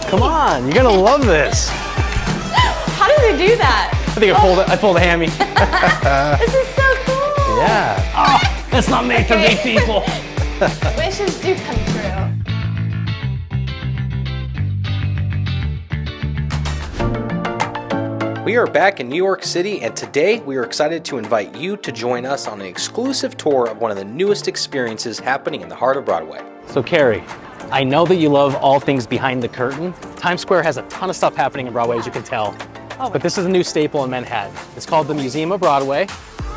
Come on, you're gonna love this. How did they do that? I think I pulled a hammy. This is so cool. Yeah. Oh, that's not made for big people. Wishes do come true. We are back in New York City, and today we are excited to invite you to join us on an exclusive tour of one of the newest experiences happening in the heart of Broadway. So Kari, I know that you love all things behind the curtain. Times Square has a ton of stuff happening in Broadway, as you can tell. But this is a new staple in Manhattan. It's called the Museum of Broadway,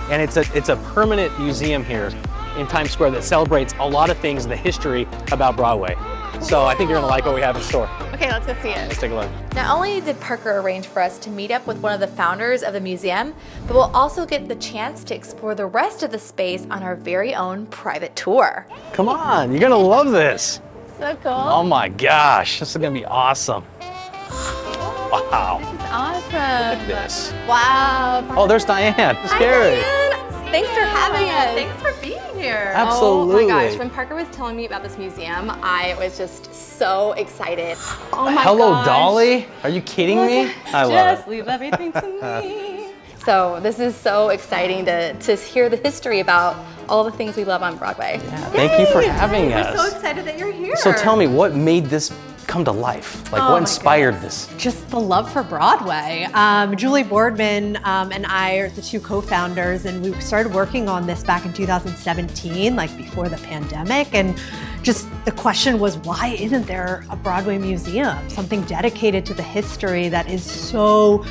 and it's a permanent museum here in Times Square that celebrates a lot of things in the history about Broadway. So I think you're gonna like what we have in store. Okay, let's go see it. Let's take a look. Not only did Parker arrange for us to meet up with one of the founders of the museum, but we'll also get the chance to explore the rest of the space on our very own private tour. Come on, you're gonna love this. So cool. Oh my gosh, this is gonna be awesome. Wow. This is awesome. Look at this. Wow. Oh, there's Diane. It's Hi, Kari. Diane. Thanks for having us. Thanks for being here. Absolutely. Oh my gosh, when Parker was telling me about this museum, I was just so excited. Oh my Hello, gosh. Dolly. Are you kidding me? I love Just it. leave everything to me. So this is so exciting to hear the history about all the things we love on Broadway. Yeah, thank you for having us. We're so excited that you're here. So tell me, what made this come to life? Like, what inspired this? Just the love for Broadway. Julie Boardman and I are the two co-founders, and we started working on this back in 2017, like before the pandemic. And just the question was, why isn't there a Broadway museum? Something dedicated to the history that is so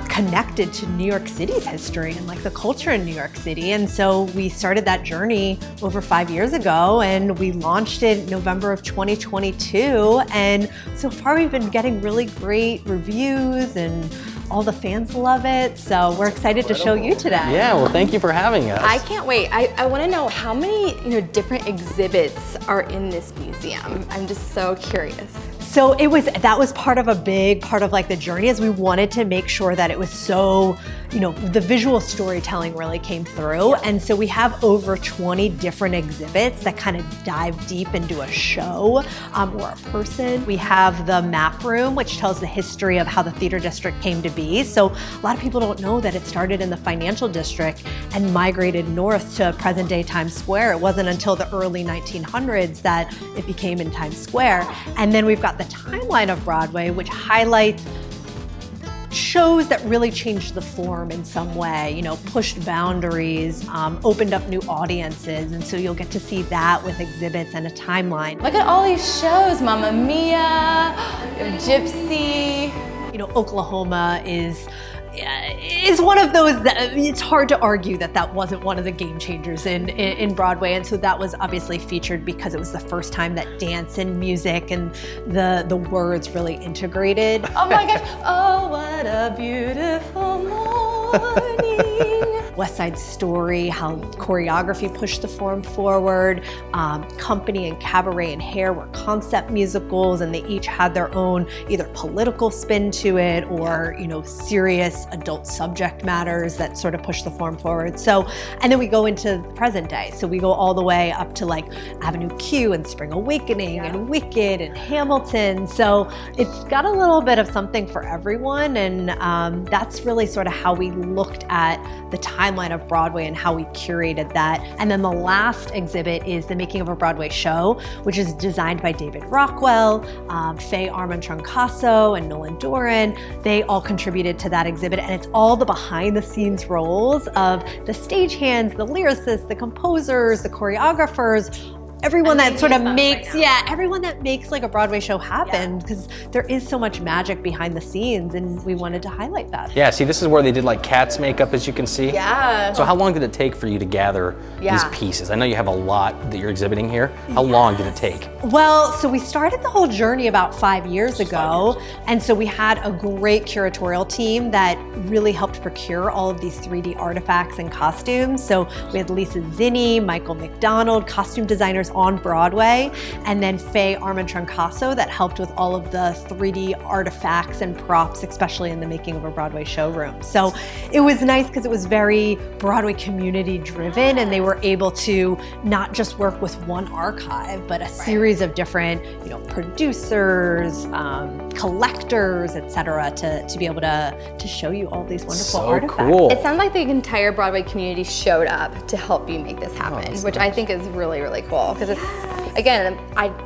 connected to New York City's history and like the culture in New York City. And so we started that journey over 5 years ago, and we launched it in November of 2022. And so far we've been getting really great reviews and all the fans love it. So we're excited to show you today. Yeah, well, thank you for having us. I can't wait. I want to know how many different exhibits are in this museum. I'm just so curious. So that was part of a big part of like the journey, is we wanted to make sure that it was so, the visual storytelling really came through. And so we have over 20 different exhibits that kind of dive deep into a show or a person. We have the map room, which tells the history of how the theater district came to be. So a lot of people don't know that it started in the financial district and migrated north to present day Times Square. It wasn't until the early 1900s that it became in Times Square. And then we've got the timeline of Broadway, which highlights shows that really changed the form in some way, pushed boundaries, opened up new audiences. And so you'll get to see that with exhibits and a timeline. Look at all these shows, Mamma Mia, Gypsy. Oklahoma is one of those that it's hard to argue that wasn't one of the game changers in Broadway. And so that was obviously featured because it was the first time that dance and music and the words really integrated. Oh my gosh, oh what a beautiful morning. West Side Story, how choreography pushed the form forward. Company and Cabaret and Hair were concept musicals, and they each had their own either political spin to it or, serious adult subject matters that sort of push the form forward. So, and then we go into present day. So we go all the way up to like Avenue Q and Spring Awakening and Wicked and Hamilton. So it's got a little bit of something for everyone. And that's really sort of how we looked at the timeline of Broadway and how we curated that. And then the last exhibit is the Making of a Broadway Show, which is designed by David Rockwell, Faye Armand-Troncaso, and Nolan Doran. They all contributed to that exhibit, and it's all the behind the scenes roles of the stagehands, the lyricists, the composers, the choreographers, everyone that sort of makes, everyone that makes like a Broadway show happen, because there is so much magic behind the scenes, and we wanted to highlight that. Yeah, see, this is where they did like Cats makeup, as you can see. Yeah. So how long did it take for you to gather these pieces? I know you have a lot that you're exhibiting here. How long did it take? Well, so we started the whole journey about 5 years ago. And so we had a great curatorial team that really helped procure all of these 3D artifacts and costumes. So we had Lisa Zinni, Michael McDonald, costume designers on Broadway, and then Faye Armand-Troncaso that helped with all of the 3D artifacts and props, especially in the making of a Broadway showroom. So it was nice because it was very Broadway community driven, and they were able to not just work with one archive, but a series of different, producers, collectors, etc., to be able to show you all these wonderful artifacts. Cool. It sounds like the entire Broadway community showed up to help you make this happen, which I think is really, really cool. Because it's, again,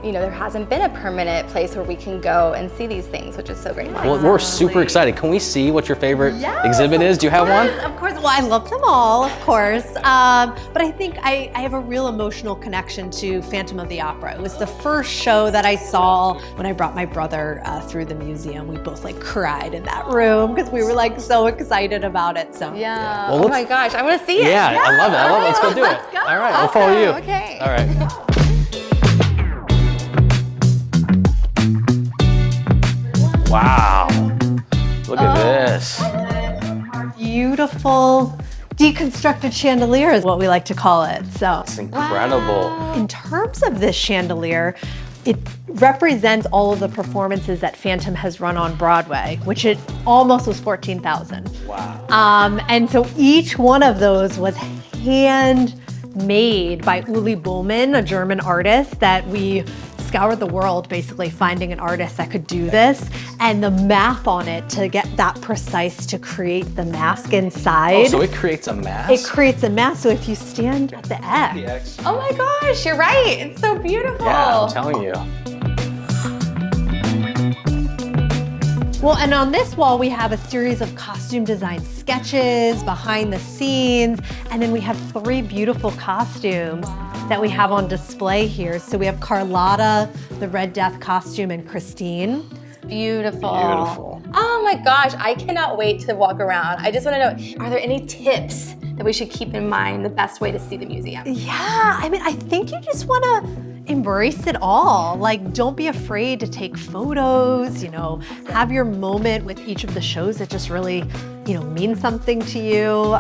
there hasn't been a permanent place where we can go and see these things, which is so great. Well, we're super excited. Can we see what your favorite exhibit is? Do you have one? Of course. Well, I love them all, of course. But I think I have a real emotional connection to Phantom of the Opera. It was the first show that I saw when I brought my brother through the museum. We both cried in that room because we were so excited about it. So yeah. Well, oh my gosh, I want to see it. Yeah, I love it. Let's go do it. Let's go. All right, I'll follow you. Okay. All right. Wow. Look at this. Beautiful deconstructed chandelier is what we like to call it. So It's incredible. in terms of this chandelier, it represents all of the performances that Phantom has run on Broadway, which it almost was 14,000. Wow. And so each one of those was handmade by Uli Bullmann, a German artist that we scoured the world basically finding an artist that could do this, and the math on it to get that precise to create the mask inside. Oh, so it creates a mask? It creates a mask, so if you stand at the X. Oh my gosh, you're right. It's so beautiful. Yeah, I'm telling you. Well, and on this wall, we have a series of costume design sketches, behind the scenes, and then we have 3 beautiful costumes that we have on display here. So we have Carlotta, the Red Death costume, and Christine. Beautiful. Beautiful. Oh my gosh, I cannot wait to walk around. I just want to know, are there any tips that we should keep in mind the best way to see the museum? Yeah, I think you just want to embrace it all. Don't be afraid to take photos, have your moment with each of the shows that just really, mean something to you.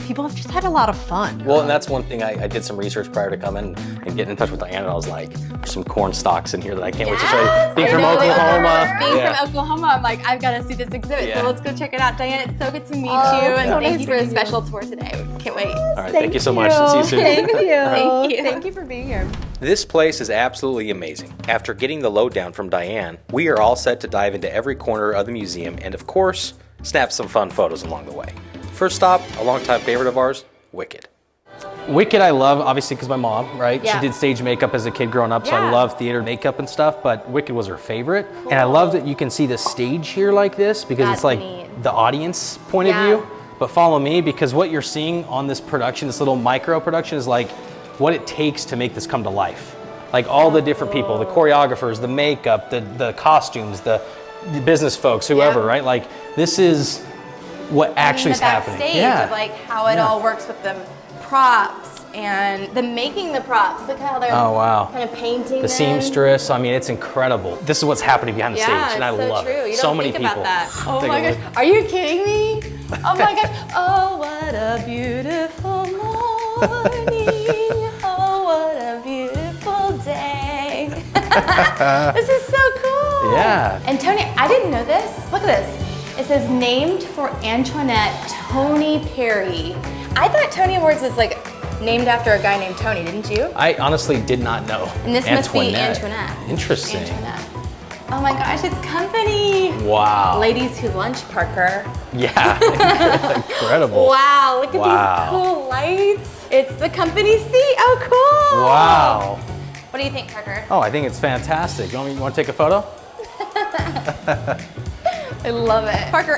People have just had a lot of fun. Well, and that's one thing I did some research prior to coming and getting in touch with Diane, and I was like, there's some corn stalks in here that I can't wait to show you. Being from Oklahoma. Being from Oklahoma, I'm like, I've got to see this exhibit. So let's go check it out. Diane, it's so good to meet you. And thank you for a special tour today. Can't wait. All right, thank you so much. See you soon. Thank you. Thank you. Thank you for being here. This place is absolutely amazing. After getting the lowdown from Diane, we are all set to dive into every corner of the museum and, of course, snap some fun photos along the way. First stop, a longtime favorite of ours, Wicked. Wicked I love, obviously, because my mom, right? Yeah. She did stage makeup as a kid growing up, so I love theater makeup and stuff, but Wicked was her favorite. Cool. And I love that you can see the stage here like this, because it's like the audience point of view. But follow me, because what you're seeing on this production, this little micro production, is like what it takes to make this come to life. Like all the different people, the choreographers, the makeup, the costumes, the business folks, whoever, right? Like this is what actually is happening. Of how it all works with the props and the making the props. Look how they're kind of painting the seamstress. I mean, it's incredible. This is what's happening behind the stage, and I love it. You so don't many think people. About that. Oh my gosh, are you kidding me? Oh my gosh. Oh, what a beautiful morning. Oh, what a beautiful day. This is so cool. Yeah. And Tony, I didn't know this. Look at this. It says named for Antoinette Tony Perry. I thought Tony Awards is named after a guy named Tony, didn't you? I honestly did not know. And this must be Antoinette. Interesting. Antoinette. Oh my gosh, it's company. Wow. Ladies Who Lunch, Parker. Yeah, incredible. Wow, look at these cool lights. It's the company seat. Oh, cool. Wow. What do you think, Parker? Oh, I think it's fantastic. You want to take a photo? I love it. Parker.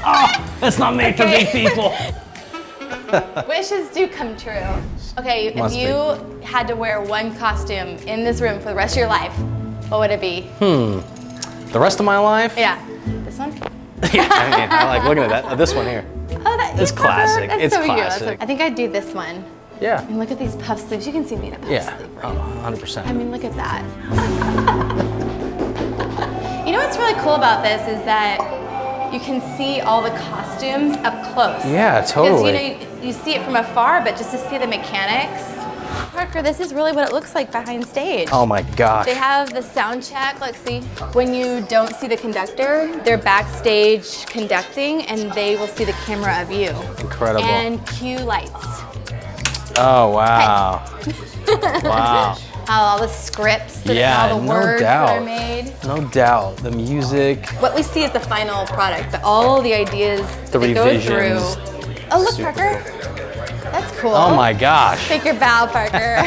Oh, that's not made for big people. Wishes do come true. Okay, if you had to wear one costume in this room for the rest of your life, what would it be? The rest of my life? Yeah. This one? Yeah, I like looking at that. This one here. Oh, it's classic. That's it's so classic. Cute. I think I'd do this one. Yeah. And look at these puff sleeves. You can see me in a puff sleeve, right? Oh, 100%. I mean, look at that. You know what's really cool about this is that you can see all the costumes up close. Yeah, totally. Because you see it from afar, but just to see the mechanics. Parker, Parker, this is really what it looks like behind stage. Oh my gosh. They have the sound check. Let's see. When you don't see the conductor, they're backstage conducting, and they will see the camera of you. Incredible. And cue lights. Oh, wow. Wow. All the scripts, Yeah, all the no words doubt. that are made. No doubt. The music. What we see is the final product, but all the ideas The that go revisions. through. Oh, look, Super Parker. That's cool. Oh my gosh. Take your bow, Parker.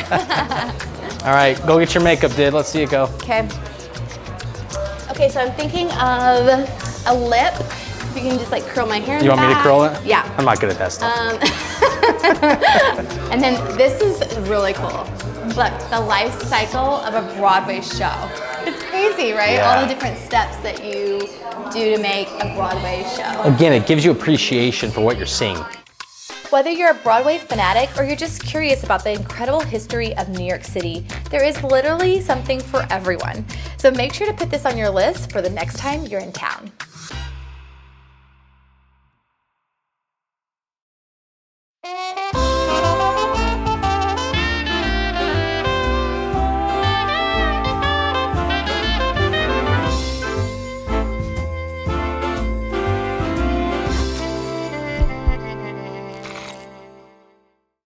All right, go get your makeup did. Let's see it go. Okay. Okay, so I'm thinking of a lip. If you can just like curl my hair in You the want me to back. curl it? Yeah. I'm not good at that stuff. And then this is really cool. Look, the life cycle of a Broadway show. It's crazy, right? Yeah. All the different steps that you do to make a Broadway show. Again, it gives you appreciation for what you're seeing. Whether you're a Broadway fanatic or you're just curious about the incredible history of New York City, there is literally something for everyone. So make sure to put this on your list for the next time you're in town.